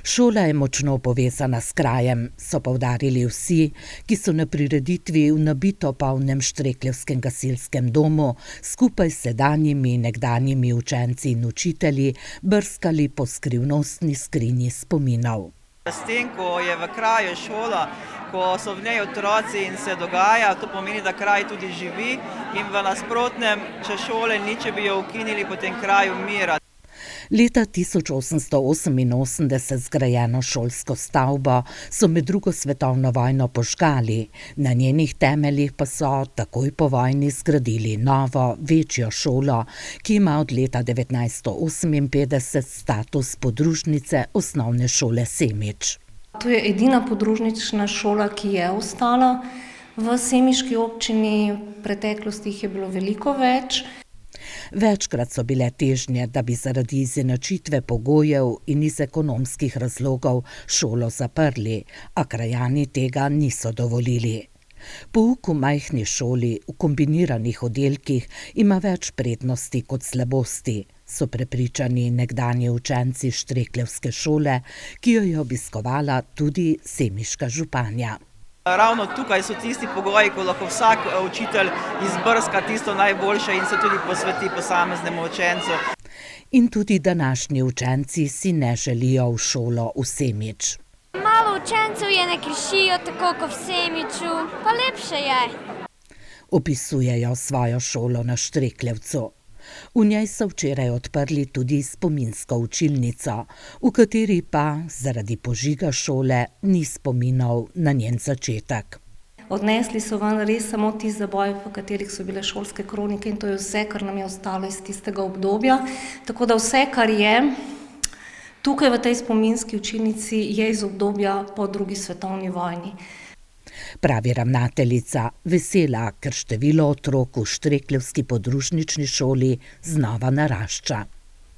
Šola je močno povezana s krajem, so poudarili vsi, ki so na prireditvi v nabito polnem Štrekljevskem gasilskem domu skupaj s sedanjimi in nekdanjimi učenci in učitelji brskali po skrivnostni skrinji spominov. S tem, ko je v kraju šola, ko so v njej otroci in se dogaja, to pomeni, da kraj tudi živi in v nasprotnem, če šole ni, če bi jo ukinili, potem kraj umira. Leta 1888 zgrajeno šolsko stavbo so med drugo svetovno vojno požgali, na njenih temeljih pa so takoj po vojni zgradili novo, večjo šolo, ki ima od leta 1958 status podružnice osnovne šole Semič. To je edina podružnična šola, ki je ostala v semiški občini, v preteklosti jih je bilo veliko več. Večkrat so bile težnje, da bi zaradi izenačitve pogojev in iz ekonomskih razlogov šolo zaprli, a krajani tega niso dovolili. Pouk v majhni šoli v kombiniranih oddelkih ima več prednosti kot slabosti, so prepričani nekdanji učenci Štrekljevske šole, ki jo je obiskovala tudi semiška županja. Ravno tukaj so tisti pogoji, ko lahko vsak učitelj izbrska tisto najboljše in se tudi posveti posameznemu učencu. In tudi današnji učenci si ne želijo v šolo v Semič. Malo učencev je ne krišijo tako kot v Semiču, pa lepše je. Opisujejo svojo šolo na Štrekljevcu. V njej so včeraj odprli tudi spominsko učilnico, v kateri pa zaradi požiga šole ni spominov na njen začetek. Odnesli so ven res samo tisti zaboji, v katerih so bile šolske kronike, in to je vse, kar nam je ostalo iz tistega obdobja. Tako da vse, kar je tukaj v tej spominski učilnici, je iz obdobja po drugi svetovni vojni. Pravi ravnateljica, vesela, ker število otrok v Štrekljevski podružnični šoli znova narašča.